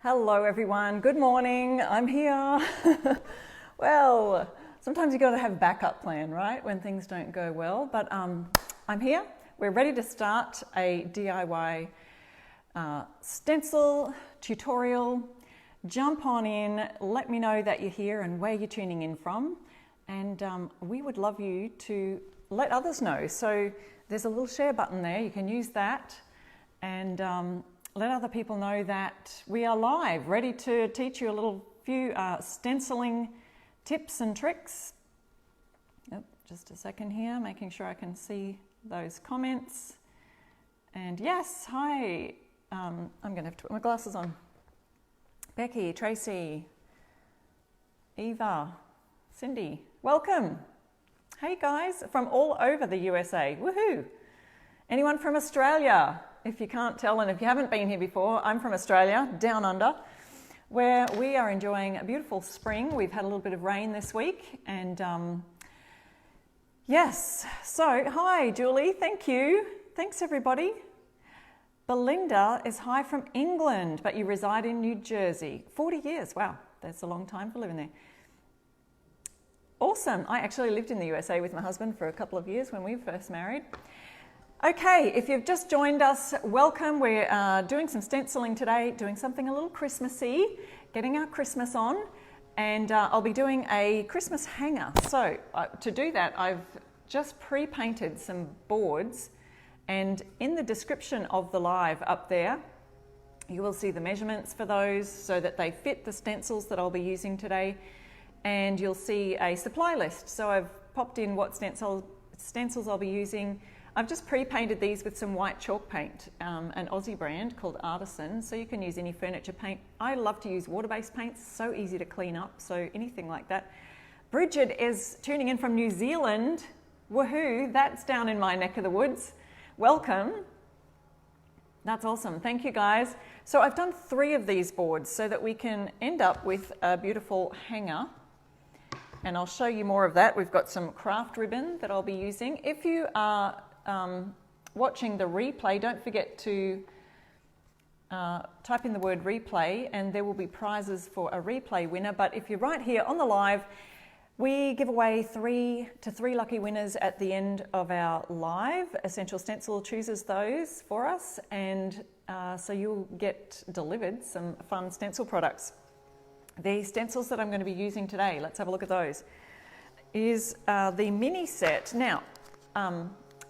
Hello everyone, good morning, I'm here. Well, sometimes you got to have a backup plan, right, when things don't go well, but I'm here. We're ready to start a DIY stencil tutorial. Jump on in, let me know that you're here and where you're tuning in from, and we would love you to let others know. So there's a little share button there, you can use that, and let other people know that we are live, ready to teach you a few stenciling tips and tricks. Yep, just a second here, making sure I can see those comments. And yes, hi, I'm going to have to put my glasses on. Becky, Tracy, Eva, Cindy, welcome. Hey guys, from all over the USA, woohoo! Anyone from Australia? If you can't tell, and if you haven't been here before, I'm from Australia, down under, where we are enjoying a beautiful spring. We've had a little bit of rain this week, and yes, so hi Julie, thank you. Thanks everybody. Belinda is hi from England, but you reside in New Jersey. 40 years, wow, that's a long time for living there. Awesome, I actually lived in the USA with my husband for a couple of years when we were first married. Okay, if you've just joined us, welcome. We're doing some stenciling today, doing something a little Christmassy, getting our Christmas on, and I'll be doing a Christmas hanger. So to do that, I've just pre-painted some boards, and in the description of the live up there, you will see the measurements for those so that they fit the stencils that I'll be using today, and you'll see a supply list. So I've popped in what stencils I'll be using. I've just pre-painted these with some white chalk paint, an Aussie brand called Artisan, so you can use any furniture paint. I love to use water-based paints, so easy to clean up, so anything like that. Bridget is tuning in from New Zealand. Woohoo, that's down in my neck of the woods. Welcome. That's awesome, thank you guys. So I've done 3 of these boards so that we can end up with a beautiful hanger. And I'll show you more of that. We've got some craft ribbon that I'll be using. If you are watching the replay, don't forget to type in the word replay, and there will be prizes for a replay winner. But if you're right here on the live, we give away 3 lucky winners at the end of our live. Essential Stencil chooses those for us, and so you'll get delivered some fun stencil products. The stencils that I'm going to be using today, let's have a look at those, is the mini set. Now,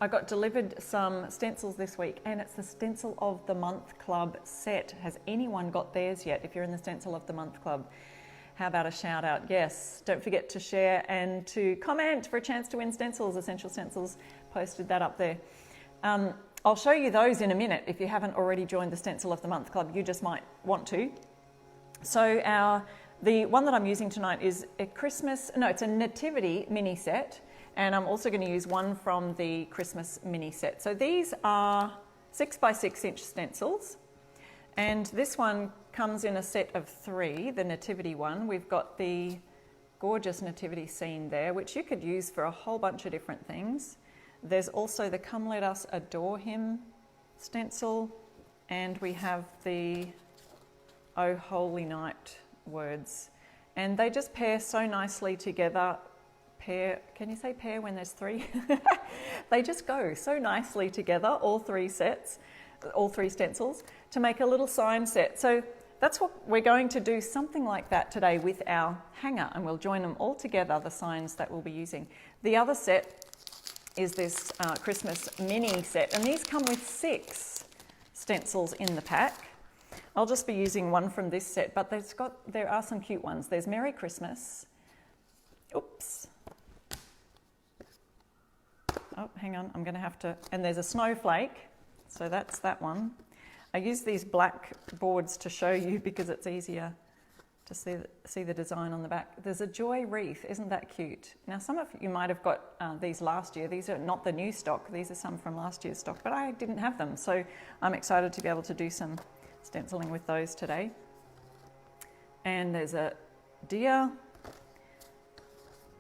I got delivered some stencils this week, and it's the Stencil of the Month Club set. Has anyone got theirs yet? If you're in the Stencil of the Month Club, how about a shout out? Yes, don't forget to share and to comment for a chance to win stencils. Essential Stencils posted that up there. I'll show you those in a minute. If you haven't already joined the Stencil of the Month Club, you just might want to. So the one that I'm using tonight is it's a nativity mini set, and I'm also going to use one from the Christmas mini set. So these are 6 by 6 inch stencils, and this one comes in a set of 3, the nativity one. We've got the gorgeous nativity scene there, which you could use for a whole bunch of different things. There's also the Come Let Us Adore Him stencil, and we have the Oh Holy Night words, and they just pair so nicely together. Pair, can you say pair when there's 3? They just go so nicely together, all 3 sets, all 3 stencils, to make a little sign set. So that's what we're going to do, something like that today with our hanger, and we'll join them all together, the signs that we'll be using. The other set is this Christmas mini set, and these come with 6 stencils in the pack. I'll just be using one from this set, but there are some cute ones. There's Merry Christmas. Oops. Oh, hang on, I'm going to have to... And there's a snowflake, so that's that one. I use these black boards to show you because it's easier to see the design on the back. There's a joy wreath, isn't that cute? Now, some of you might have got these last year. These are not the new stock. These are some from last year's stock, but I didn't have them, so I'm excited to be able to do some stenciling with those today. And there's a deer,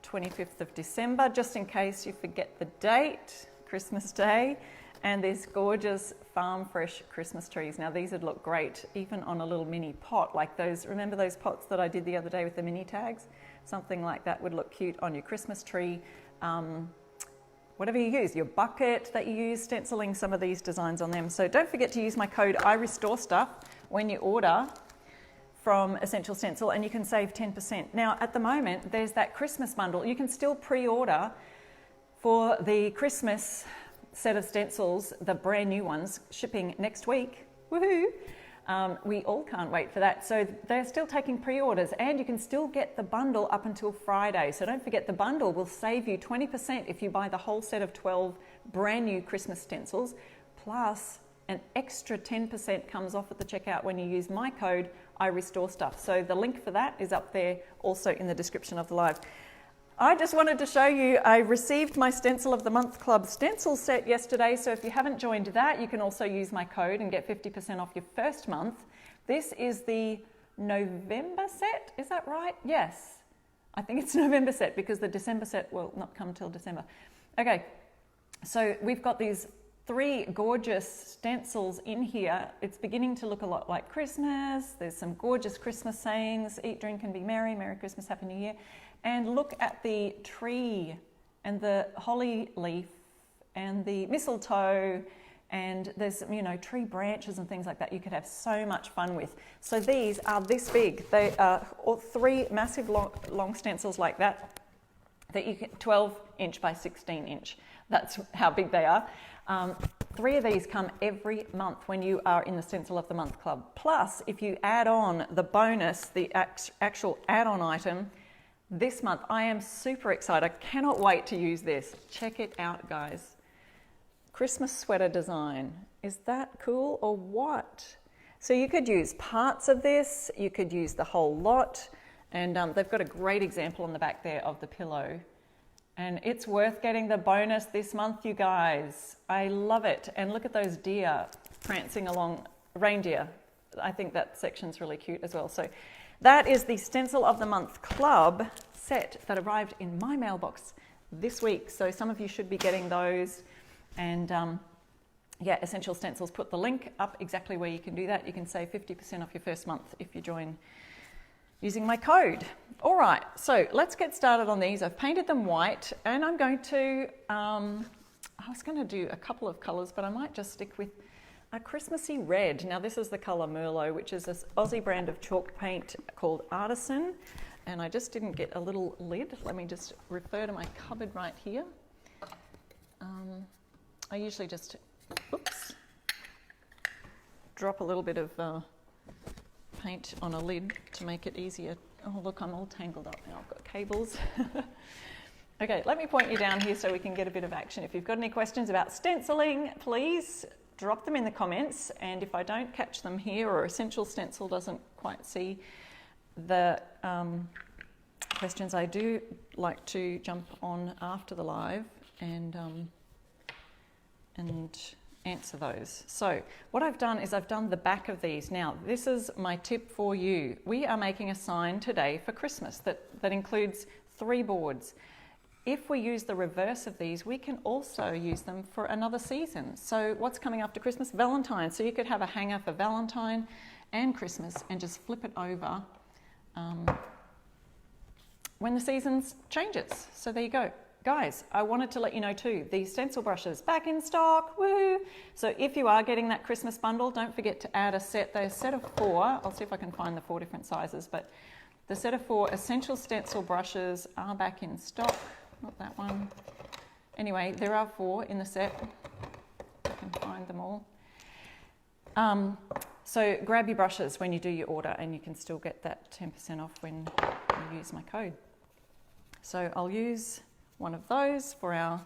25th of December, just in case you forget the date, Christmas Day, and this gorgeous farm fresh Christmas trees. Now these would look great even on a little mini pot like those. Remember those pots that I did the other day with the mini tags? Something like that would look cute on your Christmas tree. Whatever you use, your bucket that you use, stenciling some of these designs on them. So don't forget to use my code IRESTORESTUFF when you order from Essential Stencil, and you can save 10%. Now at the moment there's that Christmas bundle. You can still pre-order for the Christmas set of stencils, the brand new ones, shipping next week. Woohoo! We all can't wait for that. So they're still taking pre-orders, and you can still get the bundle up until Friday. So don't forget, the bundle will save you 20% if you buy the whole set of 12 brand new Christmas stencils, plus an extra 10% comes off at the checkout when you use my code IRESTORESTUFF. So the link for that is up there also in the description of the live. I just wanted to show you, I received my Stencil of the Month Club stencil set yesterday, so if you haven't joined that, you can also use my code and get 50% off your first month. This is the November set, is that right? Yes, I think it's November set because the December set will not come till December. Okay, so we've got these 3 gorgeous stencils in here. It's beginning to look a lot like Christmas. There's some gorgeous Christmas sayings, eat, drink and be merry, Merry Christmas, Happy New Year. And look at the tree and the holly leaf and the mistletoe, and there's, you know, tree branches and things like that you could have so much fun with. So these are this big. They are 3 massive long stencils like that you can, 12 inch by 16 inch. That's how big they are. 3 of these come every month when you are in the Stencil of the Month Club. Plus, if you add on the bonus, the actual add-on item, this month, I am super excited. I cannot wait to use this. Check it out, guys. Christmas sweater design. Is that cool or what? So you could use parts of this, you could use the whole lot, and they've got a great example on the back there of the pillow. And it's worth getting the bonus this month, you guys. I love it. And look at those deer prancing along, reindeer. I think that section's really cute as well. So that is the Stencil of the Month Club set that arrived in my mailbox this week. So some of you should be getting those. And yeah, Essential Stencils put the link up exactly where you can do that. You can save 50% off your first month if you join using my code. All right, so let's get started on these. I've painted them white, and I'm going to, I was going to do a couple of colors, but I might just stick with a Christmassy red. Now this is the colour Merlot, which is this Aussie brand of chalk paint called Artisan. And I just didn't get a little lid. Let me just refer to my cupboard right here. I usually just, oops, drop a little bit of paint on a lid to make it easier. Oh look, I'm all tangled up now. I've got cables. Okay, let me point you down here so we can get a bit of action. If you've got any questions about stenciling, please drop them in the comments, and if I don't catch them here or Essential Stencil doesn't quite see the questions, I do like to jump on after the live and answer those. So what I've done is I've done the back of these. Now this is my tip for you. We are making a sign today for Christmas that includes 3 boards. If we use the reverse of these, we can also use them for another season. So what's coming after Christmas? Valentine. So you could have a hanger for Valentine and Christmas and just flip it over when the seasons changes. So there you go. Guys, I wanted to let you know too, the stencil brushes back in stock, woo! So if you are getting that Christmas bundle, don't forget to add a set. They're a set of 4. I'll see if I can find the 4 different sizes, but the set of 4 Essential Stencil brushes are back in stock. Not that one. Anyway, there are 4 in the set. I can find them all. So grab your brushes when you do your order, and you can still get that 10% off when you use my code. So I'll use one of those for our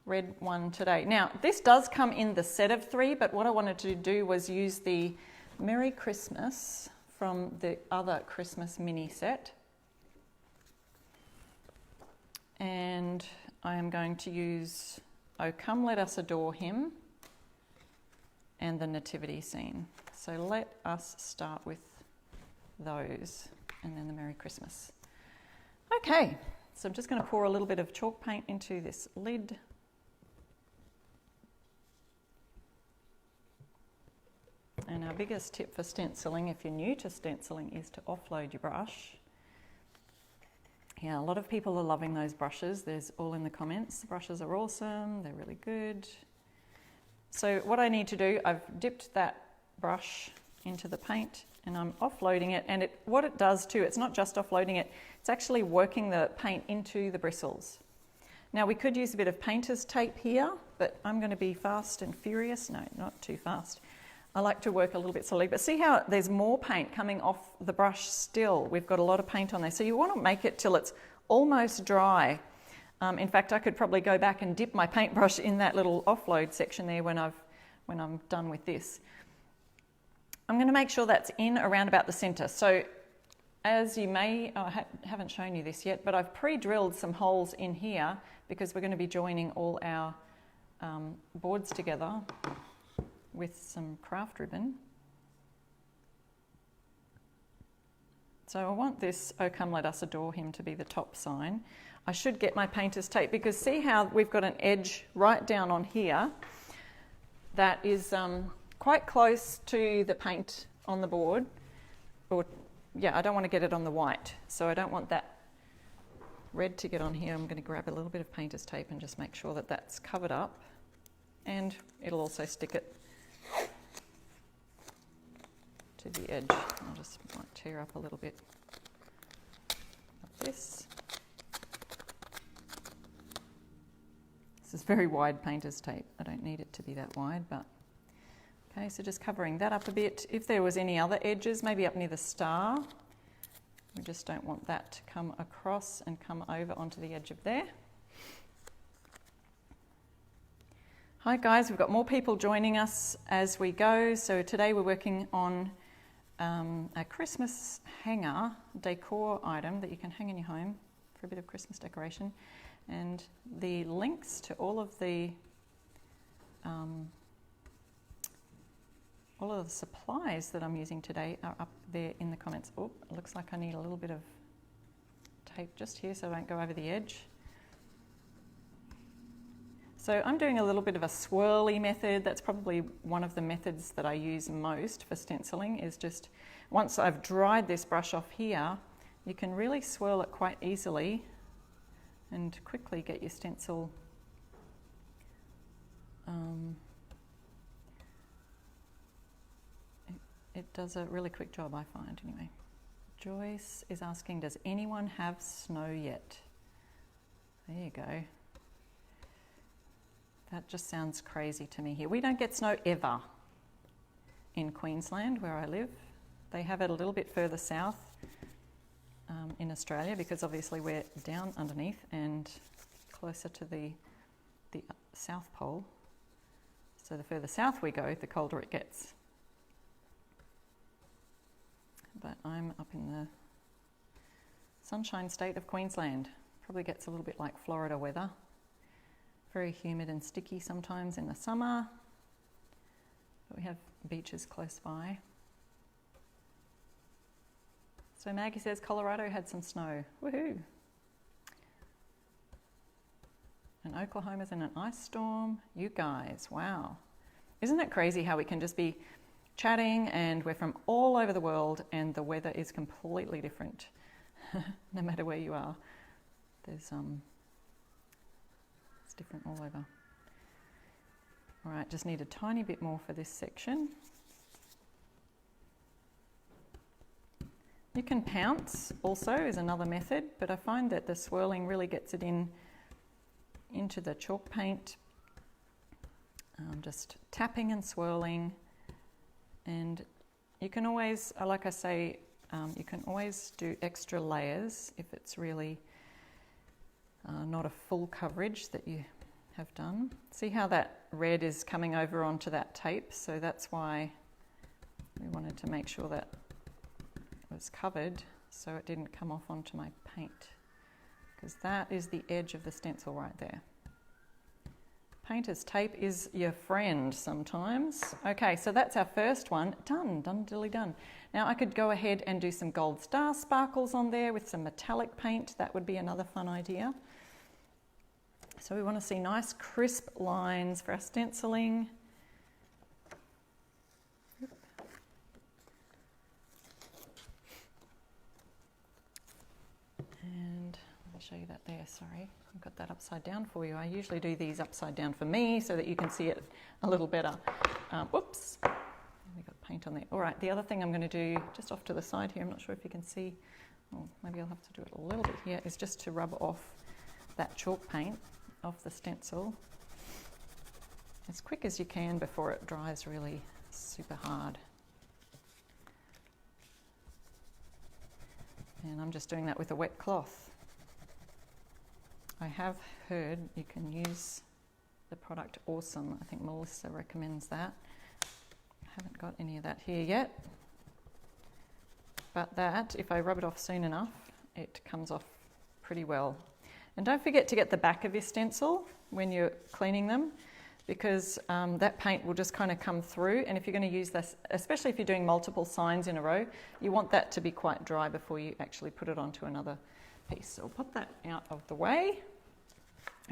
red one today. Now, this does come in the set of 3, but what I wanted to do was use the Merry Christmas from the other Christmas mini set. And I am going to use "Oh Come Let Us Adore Him" and the nativity scene. So let us start with those and then the Merry Christmas. Okay, so I'm just going to pour a little bit of chalk paint into this lid. And our biggest tip for stenciling, if you're new to stenciling, is to offload your brush. Yeah, a lot of people are loving those brushes. There's all in the comments. The brushes are awesome, they're really good. So what I need to do, I've dipped that brush into the paint and I'm offloading it. And what it does too, it's not just offloading it, it's actually working the paint into the bristles. Now we could use a bit of painter's tape here, but I'm going to be fast and furious. No, not too fast. I like to work a little bit slowly, but see how there's more paint coming off the brush still. We've got a lot of paint on there. So you want to make it till it's almost dry. In fact, I could probably go back and dip my paintbrush in that little offload section there when I'm done with this. I'm going to make sure that's in around about the center. So as you may, I haven't shown you this yet, but I've pre-drilled some holes in here because we're going to be joining all our boards together with some craft ribbon. So I want this "Oh come let us adore him" to be the top sign. I should get my painter's tape because see how we've got an edge right down on here that is quite close to the paint on the board. Or yeah, I don't want to get it on the white, so I don't want that red to get on here. I'm going to grab a little bit of painter's tape and just make sure that that's covered up, and it'll also stick it to the edge. I'll just might tear up a little bit like this. This is very wide painter's tape. I don't need it to be that wide, but okay, so just covering that up a bit. If there was any other edges, maybe up near the star, we just don't want that to come across and come over onto the edge of there. Hi guys, we've got more people joining us as we go. So today we're working on a Christmas hanger decor item that you can hang in your home for a bit of Christmas decoration. And the links to all of the supplies that I'm using today are up there in the comments. Oh, it looks like I need a little bit of tape just here so I won't go over the edge. So I'm doing a little bit of a swirly method. That's probably one of the methods that I use most for stenciling, is just once I've dried this brush off here, you can really swirl it quite easily and quickly get your stencil it does a really quick job, I find, anyway. Joyce is asking, does anyone have snow yet? There you go. That just sounds crazy to me here. We don't get snow ever in Queensland, where I live. They have it a little bit further south in Australia, because obviously we're down underneath and closer to the South Pole. So the further south we go, the colder it gets. But I'm up in the sunshine state of Queensland. Probably gets a little bit like Florida weather. Very humid and sticky sometimes in the summer, but we have beaches close by. So Maggie says Colorado had some snow. Woohoo! And Oklahoma's in an ice storm. You guys, wow. Isn't it crazy how we can just be chatting and we're from all over the world and the weather is completely different no matter where you are. There's it's different all over. All right, just need a tiny bit more for this section. You can pounce also is another method, but I find that the swirling really gets it into the chalk paint. Just tapping and swirling, and you can always, like I say, you can always do extra layers if it's really not a full coverage that you have done. See how that red is coming over onto that tape? So that's why we wanted to make sure that it was covered so it didn't come off onto my paint, because that is the edge of the stencil right there. Painter's tape is your friend sometimes. Okay, so that's our first one. Done, dilly done. Now I could go ahead and do some gold star sparkles on there with some metallic paint. That would be another fun idea. So we want to see nice crisp lines for our stenciling. I'll show you that there, sorry. I've got that upside down for you. I usually do these upside down for me so that you can see it a little better. Whoops, we've got paint on there. All right, the other thing I'm going to do, just off to the side here, I'm not sure if you can see, or maybe I'll have to do it a little bit here, is just to rub off that chalk paint off the stencil as quick as you can before it dries really super hard. And I'm just doing that with a wet cloth. I have heard you can use the product Awesome. I think Melissa recommends that. I haven't got any of that here yet. But that, if I rub it off soon enough, it comes off pretty well. And don't forget to get the back of your stencil when you're cleaning them, because that paint will just kind of come through. And if you're going to use this, especially if you're doing multiple signs in a row, you want that to be quite dry before you actually put it onto another piece. So we'll pop that out of the way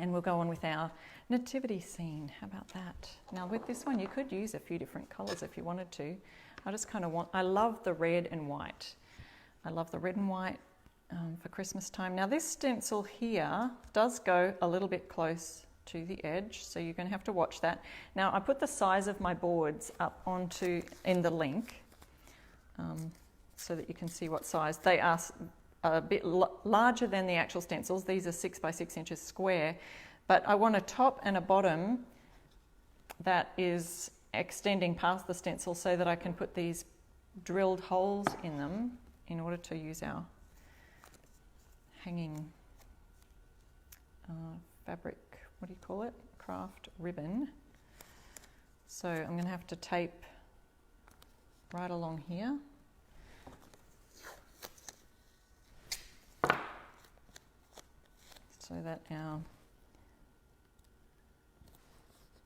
and we'll go on with our nativity scene. How about that? Now with this one, you could use a few different colours if you wanted to. I love the red and white. I love the red and white for Christmas time. Now this stencil here does go a little bit close to the edge, so you're going to have to watch that. Now I put the size of my boards up in the link so that you can see what size. They are a bit larger than the actual stencils. These are 6 by 6 inches square, but I want a top and a bottom that is extending past the stencil so that I can put these drilled holes in them in order to use our hanging fabric, what do you call it? Craft ribbon. So I'm going to have to tape right along here. So that our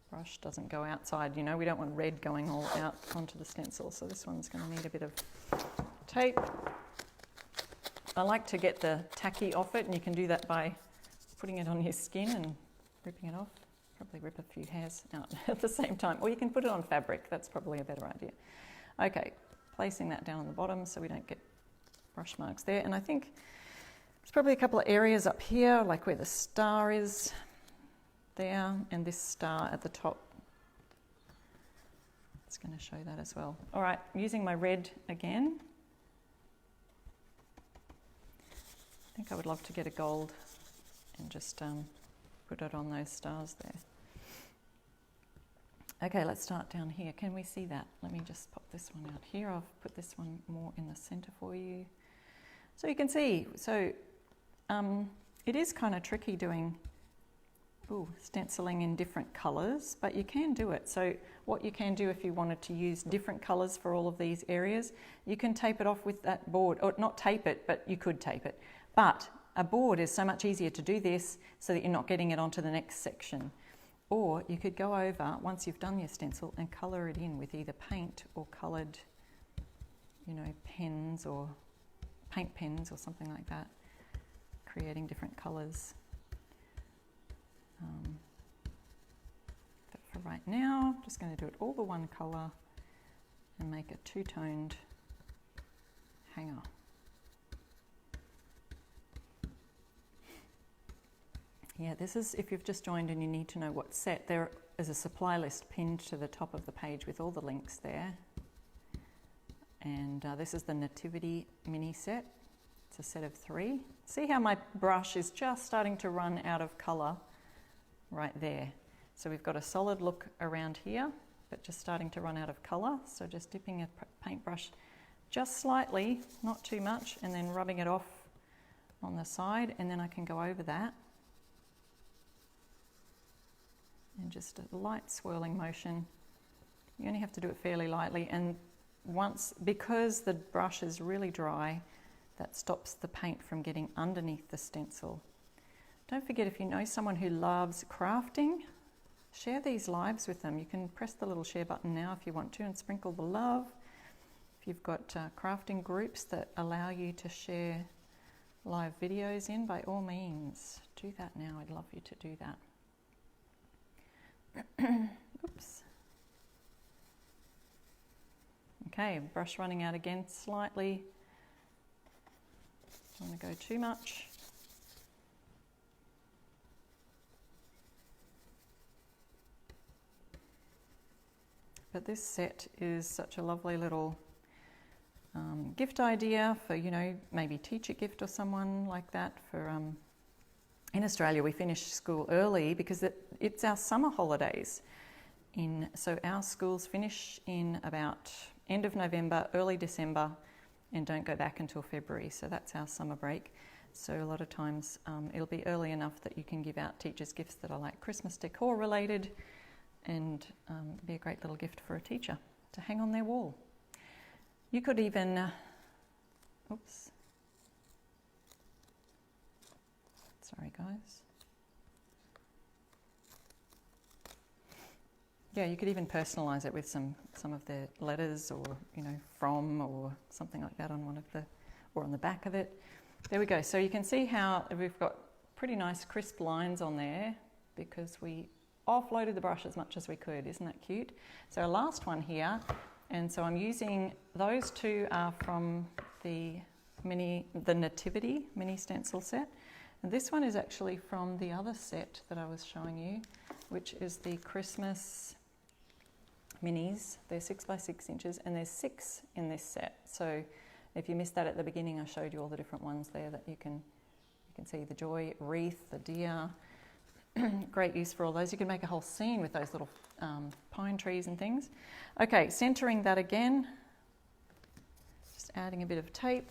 brush doesn't go outside. You know, we don't want red going all out onto the stencil, so this one's going to need a bit of tape. I like to get the tacky off it, and you can do that by putting it on your skin and ripping it off. Probably rip a few hairs out at the same time, or you can put it on fabric. That's probably a better idea. Okay, placing that down on the bottom so we don't get brush marks there. And I think there's probably a couple of areas up here, like where the star is there, and this star at the top. It's going to show that as well. All right, using my red again. I think I would love to get a gold and just put it on those stars there. Okay, let's start down here. Can we see that? Let me just pop this one out here. I'll put this one more in the center for you. So you can see, it is kind of tricky doing stenciling in different colours, but you can do it. So what you can do if you wanted to use different colours for all of these areas, you can tape it off with that board, or not tape it, but you could tape it. But a board is so much easier to do this so that you're not getting it onto the next section. Or you could go over, once you've done your stencil, and colour it in with either paint or coloured, pens or paint pens or something like that, creating different colours. But for right now, I'm just going to do it all the one colour and make a two-toned hanger. Yeah, this is if you've just joined and you need to know what's set. There is a supply list pinned to the top of the page with all the links there. And this is the Nativity mini set. It's a set of 3. See how my brush is just starting to run out of colour right there. So we've got a solid look around here, but just starting to run out of colour. So just dipping a paintbrush just slightly, not too much, and then rubbing it off on the side, and then I can go over that. And just a light swirling motion. You only have to do it fairly lightly, and because the brush is really dry, that stops the paint from getting underneath the stencil. Don't forget, if you know someone who loves crafting, share these lives with them. You can press the little share button now if you want to and sprinkle the love. If you've got crafting groups that allow you to share live videos in, by all means, do that now. I'd love you to do that. Oops. Okay, brush running out again slightly. Don't want to go too much. but this set is such a lovely little gift idea for, maybe teach a gift or someone like that. For in Australia, we finish school early because it's our summer holidays. So our schools finish in about end of November, early December, and don't go back until February. So that's our summer break. So a lot of times it'll be early enough that you can give out teachers gifts that are like Christmas decor related, and be a great little gift for a teacher to hang on their wall. You could even, sorry guys. Yeah, you could even personalise it with some of the letters, or from, or something like that on or on the back of it. There we go. So you can see how we've got pretty nice crisp lines on there because we offloaded the brush as much as we could. Isn't that cute? So our last one here, and so I'm using, those two are from the Nativity mini stencil set. And this one is actually from the other set that I was showing you, which is the Christmas minis. They're 6 by 6 inches, and there's 6 in this set. So if you missed that at the beginning, I showed you all the different ones there that you can see the joy wreath, the deer. Great use for all those. You can make a whole scene with those little pine trees and things. Okay, centering that again. Just adding a bit of tape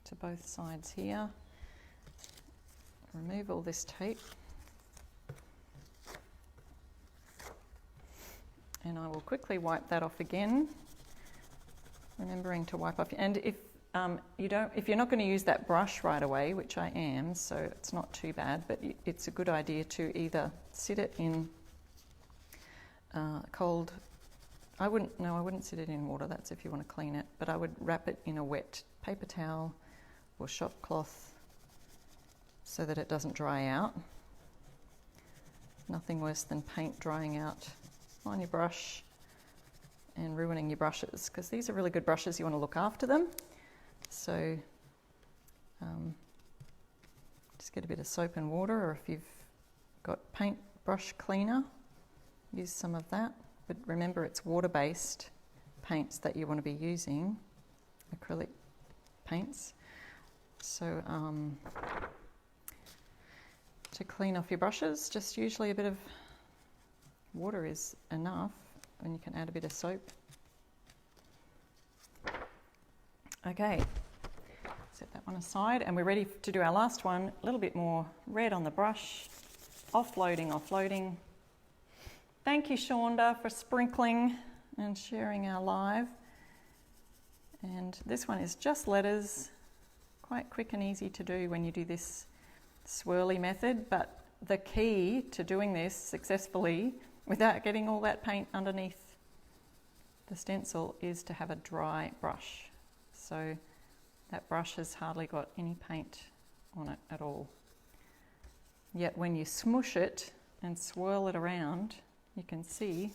to both sides here. Remove all this tape. And I will quickly wipe that off again, remembering to wipe off. And if you're not going to use that brush right away, which I am, so it's not too bad, but it's a good idea to either sit it in cold. I wouldn't sit it in water. That's if you want to clean it. But I would wrap it in a wet paper towel or shop cloth so that it doesn't dry out. Nothing worse than paint drying out on your brush and ruining your brushes, because these are really good brushes. You want to look after them. So just get a bit of soap and water, or if you've got paint brush cleaner, use some of that. But remember, it's water-based paints that you want to be using, acrylic paints. So to clean off your brushes, just usually a bit of water is enough, and you can add a bit of soap. Okay, set that one aside, and we're ready to do our last one. A little bit more red on the brush. Offloading. Thank you, Shonda, for sprinkling and sharing our live. And this one is just letters. Quite quick and easy to do when you do this swirly method, but the key to doing this successfully without getting all that paint underneath the stencil is to have a dry brush. So that brush has hardly got any paint on it at all. Yet when you smush it and swirl it around, you can see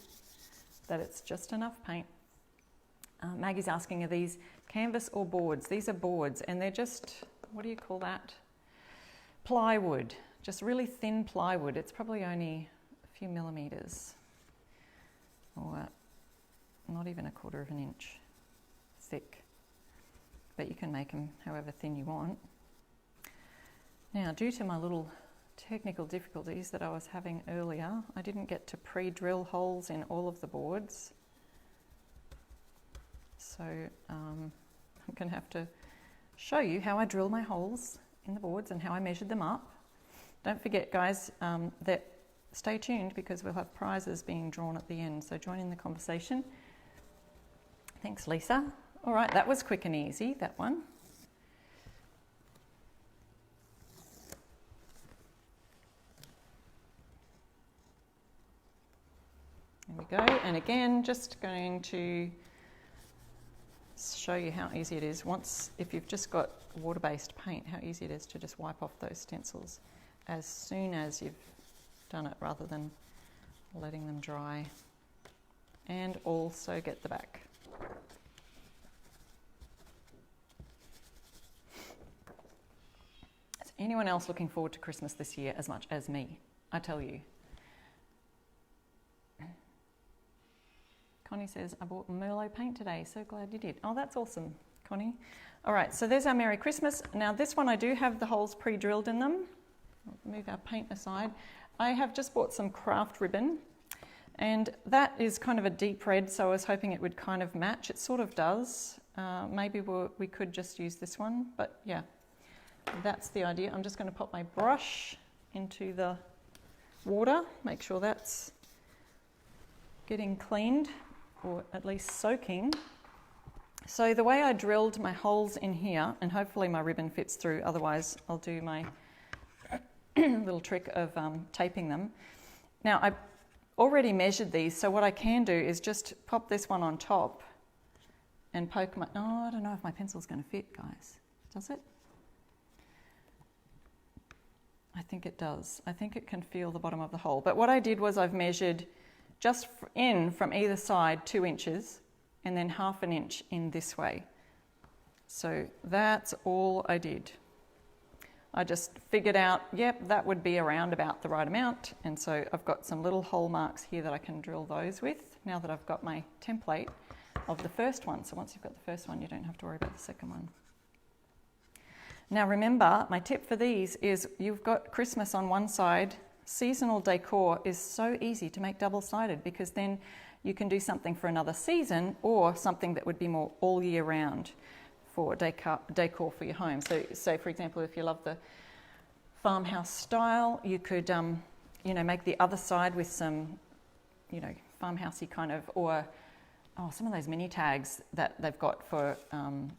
that it's just enough paint. Maggie's asking, are these canvas or boards? These are boards, and they're just, what do you call that? Plywood, just really thin plywood. It's probably only a few millimeters, or not even 1/4 of an inch thick. But you can make them however thin you want. Now, due to my little technical difficulties that I was having earlier, I didn't get to pre-drill holes in all of the boards. So I'm going to have to show you how I drill my holes in the boards and how I measured them up. Don't forget, guys, that stay tuned because we'll have prizes being drawn at the end. So join in the conversation. Thanks, Lisa. All right, that was quick and easy, that one. There we go. And again, just going to show you how easy it is. If you've just got water-based paint, how easy it is to just wipe off those stencils as soon as you've done it, rather than letting them dry. And also get the back. Is anyone else looking forward to Christmas this year as much as me? I tell you, Connie says, I bought Merlot paint today. So glad you did. Oh, that's awesome, Connie. All right, so there's our Merry Christmas. Now this one I do have the holes pre-drilled in them. I'll move our paint aside. I have just bought some craft ribbon, and that is kind of a deep red, so I was hoping it would kind of match. It sort of does. Maybe we could just use this one, but yeah, that's the idea. I'm just going to pop my brush into the water, make sure that's getting cleaned, or at least soaking. So the way I drilled my holes in here, and hopefully my ribbon fits through, otherwise I'll do my little trick of taping them. Now I already measured these, so what I can do is just pop this one on top and poke my, oh, I don't know if my pencil's going to fit, guys. Does it? I think it does. I think it can feel the bottom of the hole. But what I did was I've measured just in from either side 2 inches and then 1/2 inch in this way. So that's all I did. I just figured out, yep, that would be around about the right amount. And so I've got some little hole marks here that I can drill those with now that I've got my template of the first one. So once you've got the first one, you don't have to worry about the second one. Now remember, my tip for these is you've got Christmas on one side. Seasonal decor is so easy to make double-sided because then you can do something for another season or something that would be more all year round for decor for your home. So say, for example, if you love the farmhouse style, you could, make the other side with some, farmhousey kind of, or some of those mini tags that they've got for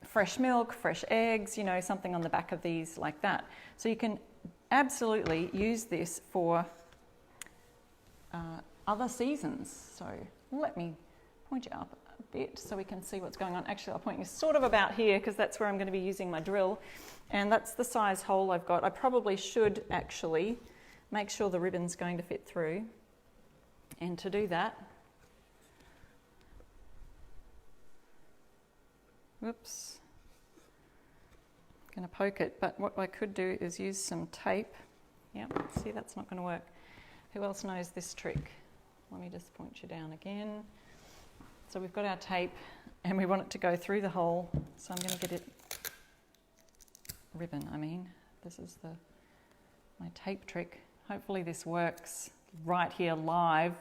fresh milk, fresh eggs, something on the back of these like that. So you can absolutely use this for other seasons. So let me point you up a bit so we can see what's going on. Actually, I'll point you sort of about here because that's where I'm going to be using my drill. And that's the size hole I've got. I probably should actually make sure the ribbon's going to fit through. And to do that, whoops, I'm going to poke it, but what I could do is use some tape. Yeah, see, that's not going to work. Who else knows this trick? Let me just point you down again. So we've got our tape and we want it to go through the hole. So I'm going to get it, this is my tape trick. Hopefully this works right here live.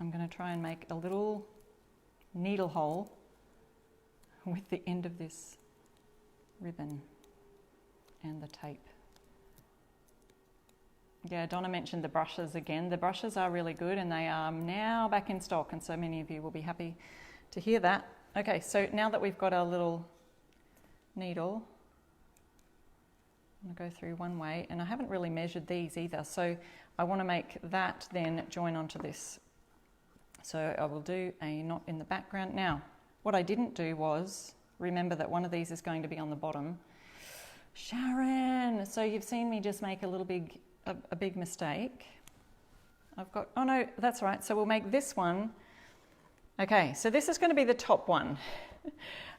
I'm going to try and make a little needle hole with the end of this ribbon and the tape. Yeah, Donna mentioned the brushes again. The brushes are really good and they are now back in stock, and so many of you will be happy to hear that. Okay, so now that we've got our little needle, I'm going to go through one way, and I haven't really measured these either, so I want to make that then join onto this. So I will do a knot in the background. Now, what I didn't do was, remember that one of these is going to be on the bottom. Sharon, so you've seen me just make a big mistake. Oh no, that's right. So we'll make this one. Okay, so this is going to be the top one.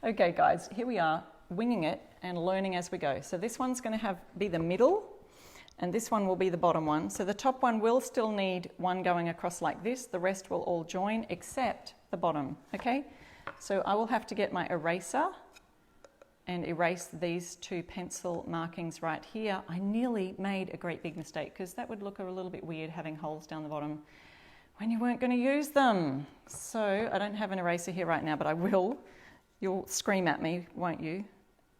Okay, guys, here we are, winging it and learning as we go. So this one's going to be the middle, and this one will be the bottom one. So the top one will still need one going across like this. The rest will all join except the bottom, okay? So I will have to get my eraser and erase these 2 pencil markings right here. I nearly made a great big mistake because that would look a little bit weird having holes down the bottom when you weren't going to use them. So I don't have an eraser here right now, but I will. You'll scream at me, won't you,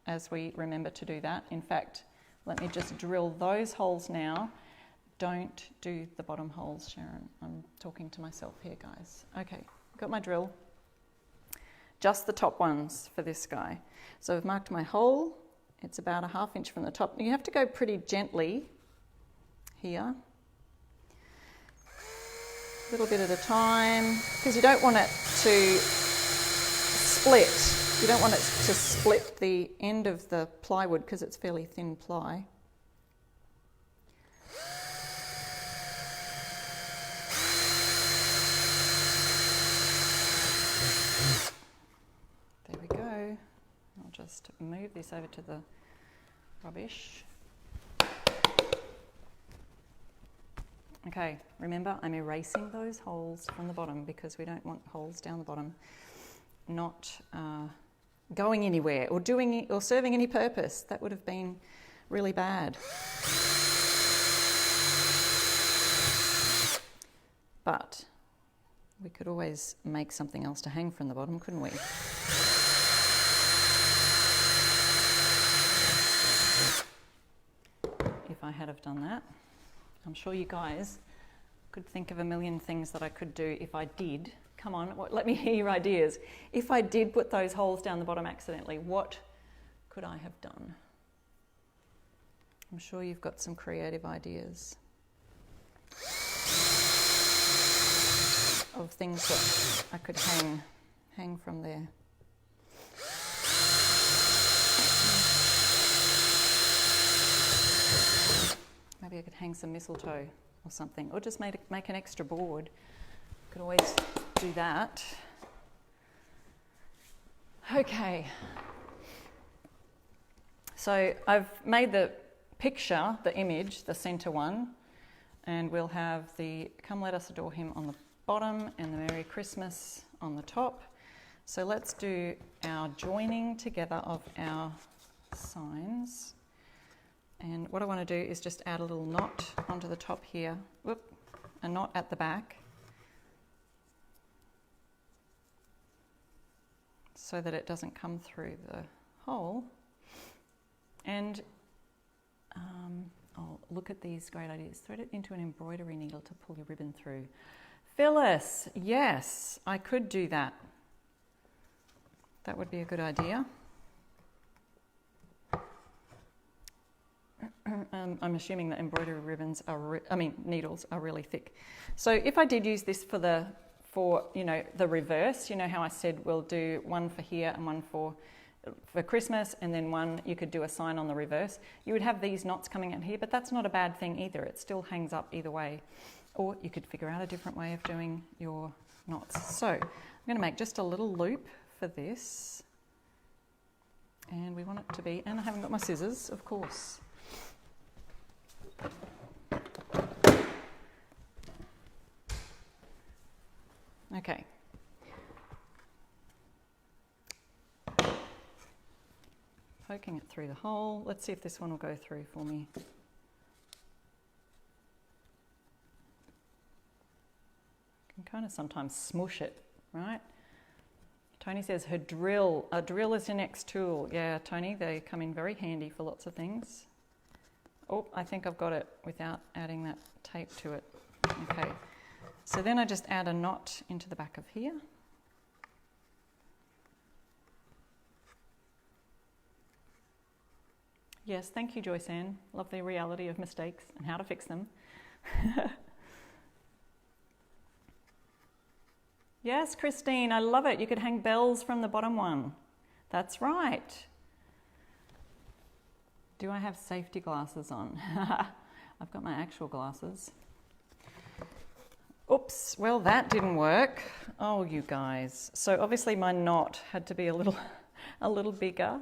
as we remember to do that. In fact, let me just drill those holes now. Don't do the bottom holes, Sharon. I'm talking to myself here, guys. Okay, got my drill. Just the top ones for this guy. So I've marked my hole. It's about a 1/2 inch from the top. You have to go pretty gently here. A little bit at a time, because you don't want it to split. You don't want it to split the end of the plywood because it's fairly thin ply. There we go. I'll just move this over to the rubbish. Okay, remember I'm erasing those holes from the bottom because we don't want holes down the bottom not going anywhere or doing or serving any purpose. That would have been really bad. But we could always make something else to hang from the bottom, couldn't we? If I had have done that. I'm sure you guys could think of a million things that I could do if I did. Come on, let me hear your ideas. If I did put those holes down the bottom accidentally, what could I have done? I'm sure you've got some creative ideas of things that I could hang from there. Maybe I could hang some mistletoe or something, or just make an extra board. Could always do that. Okay. So I've made the picture, the image, the centre one, and we'll have the "Come Let Us Adore Him" on the bottom and the "Merry Christmas" on the top. So let's do our joining together of our signs. And what I want to do is just add a little knot onto the top here. Whoop, a knot at the back. So that it doesn't come through the hole. And oh, look at these great ideas. Thread it into an embroidery needle to pull your ribbon through. Phyllis, yes, I could do that. That would be a good idea. I'm assuming that embroidery ribbons needles are really thick. So if I did use this for the reverse, you know how I said we'll do one for here and one for Christmas, and then one you could do a sign on the reverse. You would have these knots coming out here, but that's not a bad thing either. It still hangs up either way. Or you could figure out a different way of doing your knots. So I'm going to make just a little loop for this. And we want it to be, and I haven't got my scissors, of course. Okay. Poking it through the hole. Let's see if this one will go through for me. You can kind of sometimes smush it, right? Tony says a drill is your next tool. Yeah, Tony, they come in very handy for lots of things. Oh, I think I've got it without adding that tape to it. Okay, so then I just add a knot into the back of here. Yes, thank you, Joyce Ann. Love the reality of mistakes and how to fix them. Yes, Christine, I love it. You could hang bells from the bottom one. That's right. Do I have safety glasses on? I've got my actual glasses. Oops, well that didn't work. Oh, you guys. So obviously my knot had to be a little bigger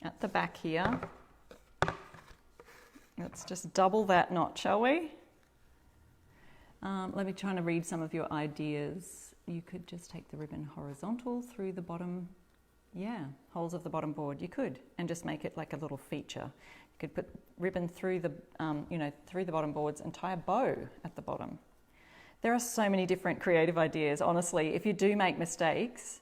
at the back here. Let's just double that knot, shall we? Let me try to read some of your ideas. You could just take the ribbon horizontal through the bottom, holes of the bottom board. You could, and just make it like a little feature. You could put ribbon through the, through the bottom boards and tie a bow at the bottom. There are so many different creative ideas. Honestly, if you do make mistakes,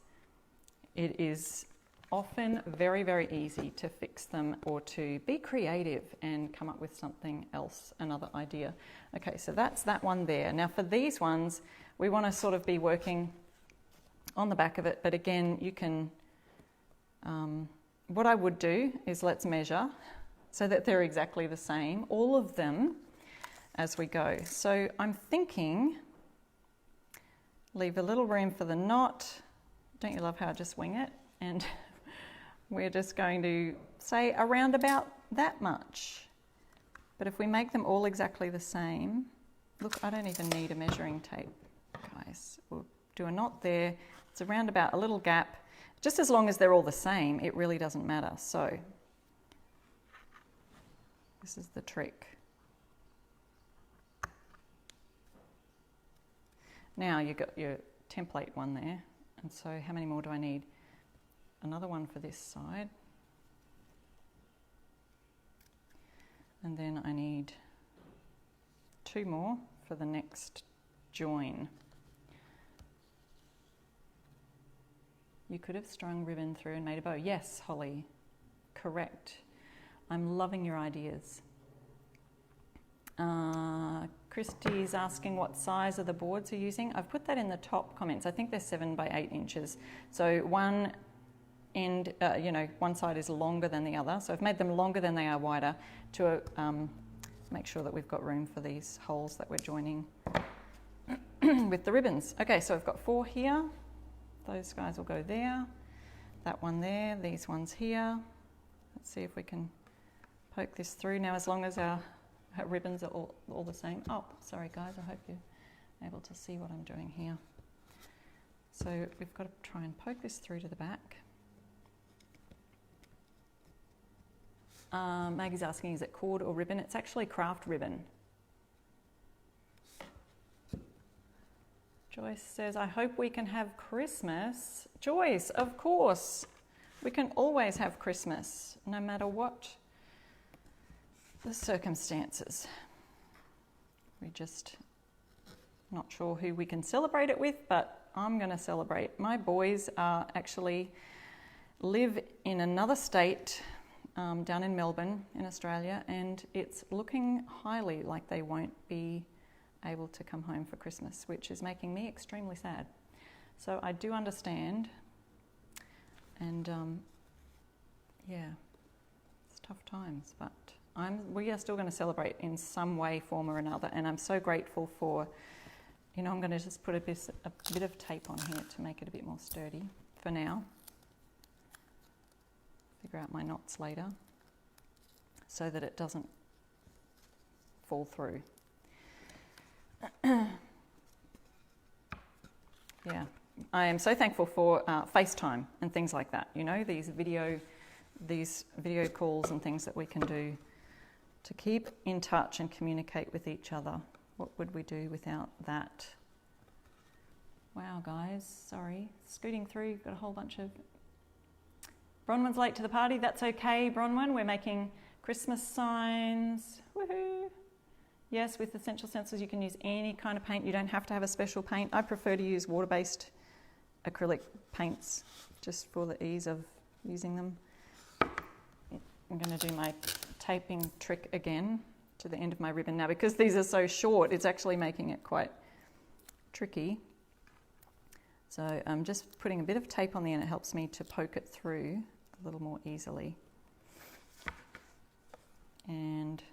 it is often very, very easy to fix them or to be creative and come up with something else, another idea. Okay, so that's that one there. Now for these ones, we want to sort of be working on the back of it, but again, you can, what I would do is let's measure so that they're exactly the same, all of them, as we go. So I'm thinking, leave a little room for the knot. Don't you love how I just wing it? And we're just going to say around about that much. But if we make them all exactly the same, look, I don't even need a measuring tape, guys. We'll do a knot there. It's around about a little gap. Just as long as they're all the same, it really doesn't matter. So this is the trick. Now you've got your template one there, and so how many more do I need? Another one for this side, and then I need 2 more for the next join. You could have strung ribbon through and made a bow. Yes, Holly, correct. I'm loving your ideas. Christy's asking what size of the boards you're using. I've put that in the top comments. I think they're 7 by 8 inches. So one end, one side is longer than the other. So I've made them longer than they are wider to make sure that we've got room for these holes that we're joining with the ribbons. Okay, so I've got 4 here. Those guys will go there. That one there, these ones here. Let's see if we can poke this through. Now, as long as our ribbons are all the same. Oh, sorry guys, I hope you're able to see what I'm doing here. So we've got to try and poke this through to the back. Maggie's asking, is it cord or ribbon? It's actually craft ribbon. Joyce says, I hope we can have Christmas. Joyce, of course. We can always have Christmas, no matter what the circumstances. We're just not sure who we can celebrate it with, but I'm going to celebrate. My boys actually live in another state down in Melbourne in Australia, and it's looking highly like they won't be able to come home for Christmas, which is making me extremely sad. So I do understand, and yeah, it's tough times, but we are still going to celebrate in some way, form or another, and I'm so grateful for, I'm going to just put a bit of tape on here to make it a bit more sturdy for now. Figure out my knots later so that it doesn't fall through. Yeah, I am so thankful for FaceTime and things like that. These video calls and things that we can do to keep in touch and communicate with each other. What would we do without that? Wow, guys, sorry. Scooting through, got a whole bunch of... Bronwyn's late to the party. That's okay, Bronwyn. We're making Christmas signs. Woohoo! Yes, with Essential Stencils you can use any kind of paint. You don't have to have a special paint. I prefer to use water-based acrylic paints just for the ease of using them. I'm going to do my taping trick again to the end of my ribbon now. Because these are so short, it's actually making it quite tricky. So I'm just putting a bit of tape on the end. It helps me to poke it through a little more easily. And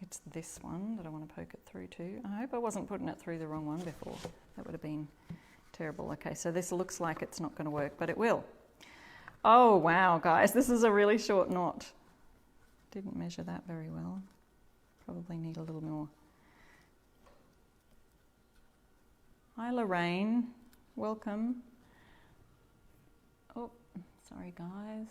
it's this one that I want to poke it through to. I hope I wasn't putting it through the wrong one before. That would have been terrible. Okay, so this looks like it's not going to work, but it will. Oh, wow, guys, this is a really short knot. Didn't measure that very well. Probably need a little more. Hi, Lorraine. Welcome. Oh, sorry, guys.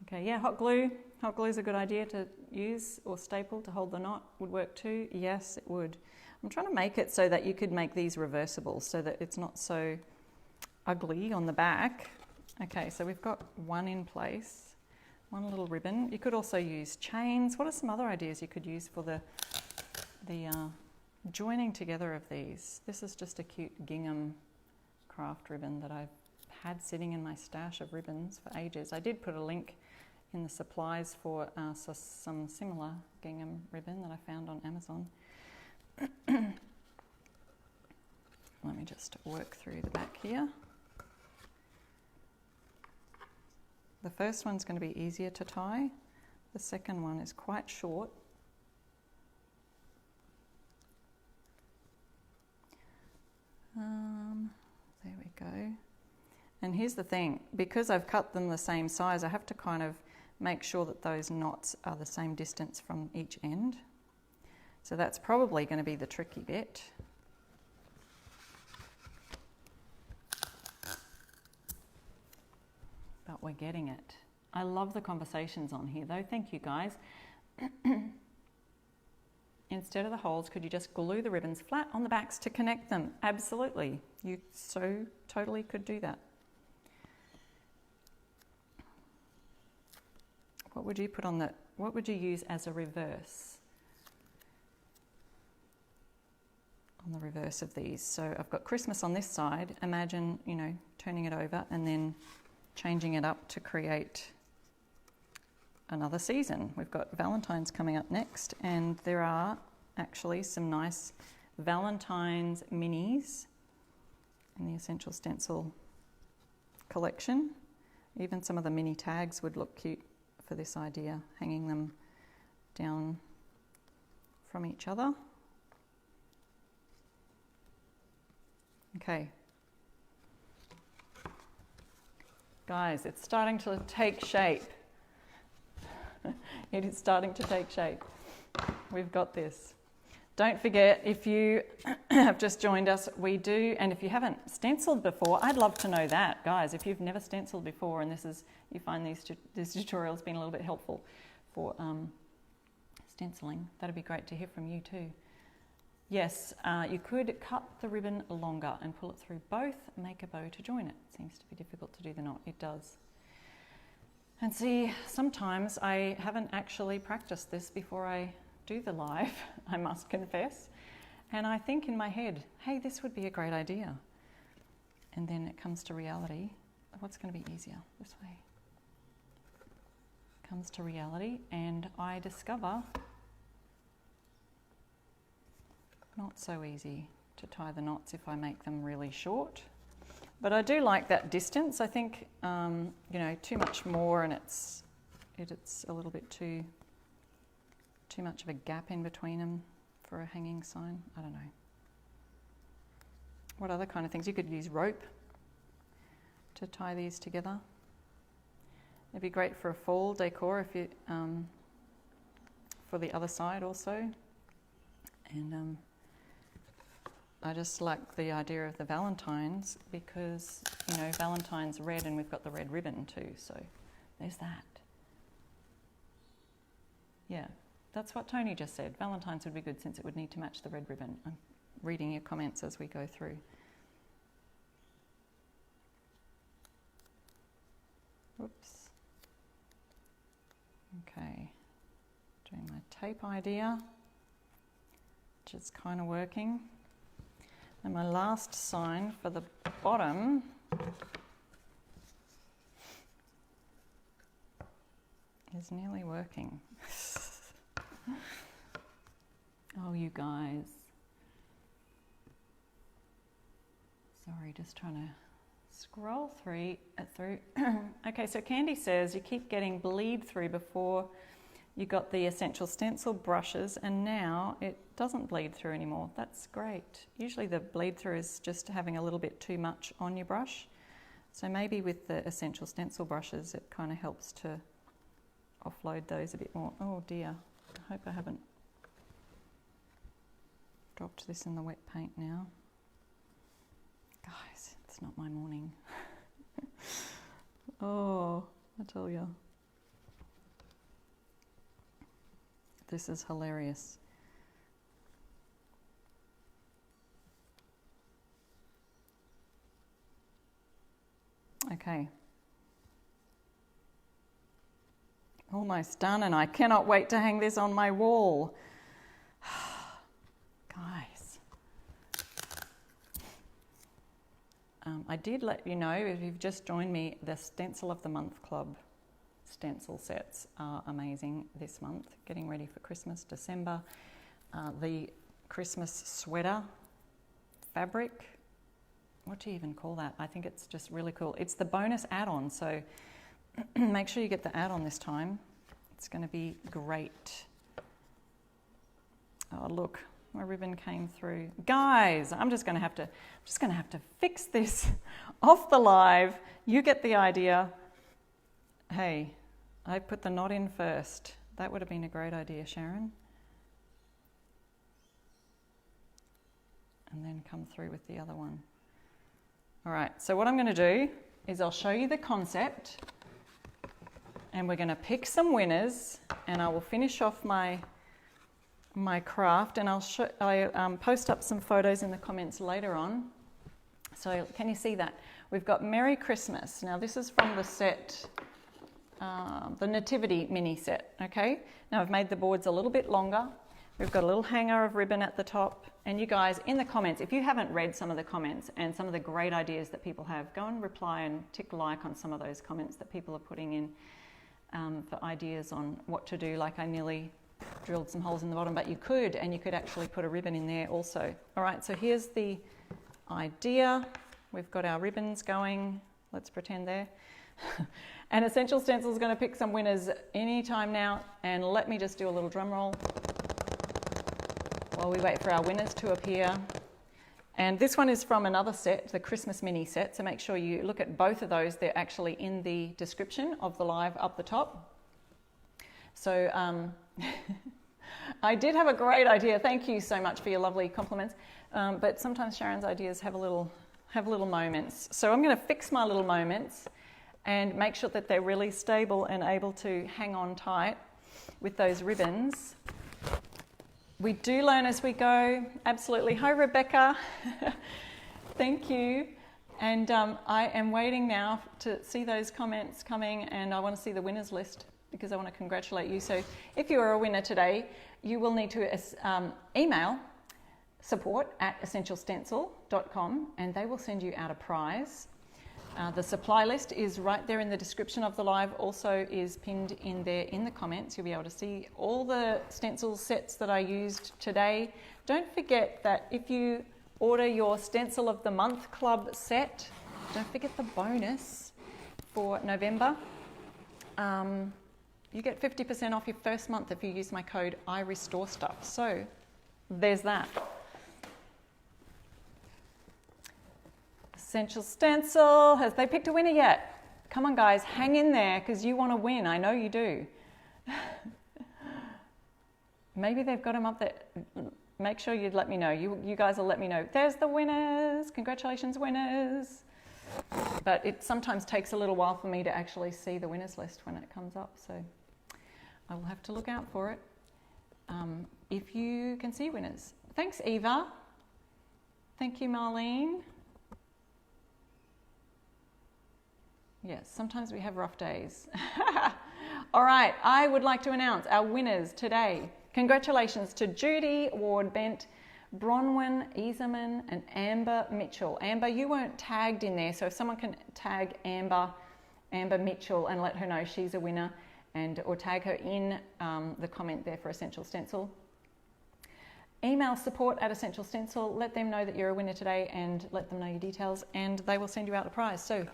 Okay, yeah, hot glue. Hot glue is a good idea to use, or staple to hold the knot would work too. Yes, it would. I'm trying to make it so that you could make these reversible so that it's not so ugly on the back. Okay, so we've got one in place, one little ribbon. You could also use chains. What are some other ideas you could use for the joining together of these? This is just a cute gingham craft ribbon that I've had sitting in my stash of ribbons for ages. I did put a link in the supplies for some similar gingham ribbon that I found on Amazon. Let me just work through the back here. The first one's going to be easier to tie. The second one is quite short. There we go. And here's the thing, because I've cut them the same size, I have to kind of make sure that those knots are the same distance from each end. So that's probably going to be the tricky bit. But we're getting it. I love the conversations on here though. Thank you guys. instead of the holes, could you just glue the ribbons flat on the backs to connect them? Absolutely. You so totally could do that. What would you put on that? What would you use as a reverse? On the reverse of these. So I've got Christmas on this side. Imagine, you know, turning it over and then changing it up to create another season. We've got Valentine's coming up next, and there are actually some nice Valentine's minis in the Essential Stencil collection. Even some of the mini tags would look cute for this idea, hanging them down from each other. Okay. Guys, it's starting to take shape. It is starting to take shape. We've got this. Don't forget, if you have just joined us, we do, and if you haven't stenciled before, I'd love to know that, guys. If you've never stenciled before and you find these tutorials been a little bit helpful for stenciling, that'd be great to hear from you too. Yes, you could cut the ribbon longer and pull it through both, make a bow to join it. Seems to be difficult to do the knot. It does. And see, sometimes I haven't actually practiced this before I do the live, I must confess. And I think in my head, hey, this would be a great idea. And then it comes to reality. What's going to be easier? This way. Comes to reality, and I discover not so easy to tie the knots if I make them really short. But I do like that distance. I think, you know, too much more and it's a little bit too much of a gap in between them for a hanging sign. I don't know. What other kind of things? You could use rope to tie these together. It'd be great for a fall decor if you, for the other side also. And I just like the idea of the Valentine's because, you know, Valentine's red and we've got the red ribbon too, so there's that. Yeah, that's what Tony just said. Valentine's would be good since it would need to match the red ribbon. I'm reading your comments as we go through. Whoops. Okay, doing my tape idea, which is kind of working. And my last sign for the bottom is nearly working. Oh, you guys. Sorry, just trying to scroll through. Okay, so Candy says you keep getting bleed through before you got the Essential Stencil brushes and now it doesn't bleed through anymore. That's great. Usually the bleed through is just having a little bit too much on your brush. So maybe with the Essential Stencil brushes it kind of helps to offload those a bit more. Oh dear, I hope I haven't dropped this in the wet paint now. Guys, it's not my morning. Oh, I tell you. This is hilarious. Okay. Almost done, and I cannot wait to hang this on my wall. Guys. I did let you know, if you've just joined me, the Stencil of the Month Club stencil sets are amazing this month. Getting ready for Christmas, December. The Christmas sweater fabric, what do you even call that? I think it's just really cool. It's the bonus add-on, so make sure you get the add-on this time. It's going to be great. Oh look, my ribbon came through. Guys, I'm just going to have to fix this off the live. You get the idea. Hey, I put the knot in first. That would have been a great idea, Sharon. And then come through with the other one. All right, so what I'm going to do is I'll show you the concept and we're going to pick some winners, and I will finish off my craft, and I'll post up some photos in the comments later on. So can you see that? We've got Merry Christmas. Now this is from the set, the Nativity mini set, okay? Now I've made the boards a little bit longer. We've got a little hanger of ribbon at the top. And you guys, in the comments, if you haven't read some of the comments and some of the great ideas that people have, go and reply and tick like on some of those comments that people are putting in for ideas on what to do. Like I nearly drilled some holes in the bottom, but you could, and you could actually put a ribbon in there also. All right, so here's the idea. We've got our ribbons going. Let's pretend there. And Essential Stencil is going to pick some winners anytime now. And let me just do a little drum roll while we wait for our winners to appear. And this one is from another set, the Christmas mini set. So make sure you look at both of those. They're actually in the description of the live up the top. So I did have a great idea. Thank you so much for your lovely compliments. But sometimes Sharon's ideas have little moments. So I'm going to fix my little moments and make sure that they're really stable and able to hang on tight with those ribbons. We do learn as we go. Absolutely. Hi, Rebecca. Thank you. And I am waiting now to see those comments coming, and I want to see the winners list because I want to congratulate you. So if you are a winner today, you will need to email support@essentialstencil.com, and they will send you out a prize. The supply list is right there in the description of the live, also is pinned in there in the comments. You'll be able to see all the stencil sets that I used today. Don't forget that if you order your Stencil of the Month Club set, don't forget the bonus for November. You get 50% off your first month if you use my code IRestoreStuff. So there's that. Essential Stencil, has they picked a winner yet? Come on guys, hang in there because you want to win. I know you do. Maybe they've got them up there. Make sure you'd let me know. You guys will let me know. There's the winners. Congratulations, winners. But it sometimes takes a little while for me to actually see the winners list when it comes up. So I will have to look out for it. If you can see winners. Thanks, Eva. Thank you, Marlene. Yes, sometimes we have rough days. All right, I would like to announce our winners today. Congratulations to Judy Ward-Bent, Bronwyn Easerman, and Amber Mitchell. Amber, you weren't tagged in there, so if someone can tag Amber Mitchell and let her know she's a winner, or tag her in the comment there for Essential Stencil. Email support@Essential Stencil, let them know that you're a winner today and let them know your details, and they will send you out a prize. So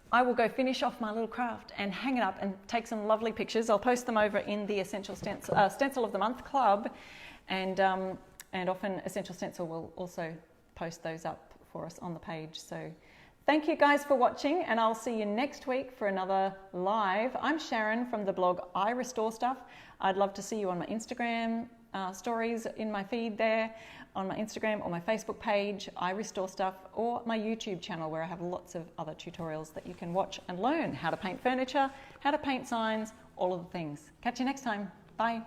I will go finish off my little craft and hang it up and take some lovely pictures. I'll post them over in the Essential Stencil of the Month Club, and often Essential Stencil will also post those up for us on the page. So thank you guys for watching, and I'll see you next week for another live. I'm Sharon from the blog I Restore Stuff. I'd love to see you on my Instagram stories in my feed there, on my Instagram or my Facebook page, I Restore Stuff, or my YouTube channel where I have lots of other tutorials that you can watch and learn how to paint furniture, how to paint signs, all of the things. Catch you next time. Bye.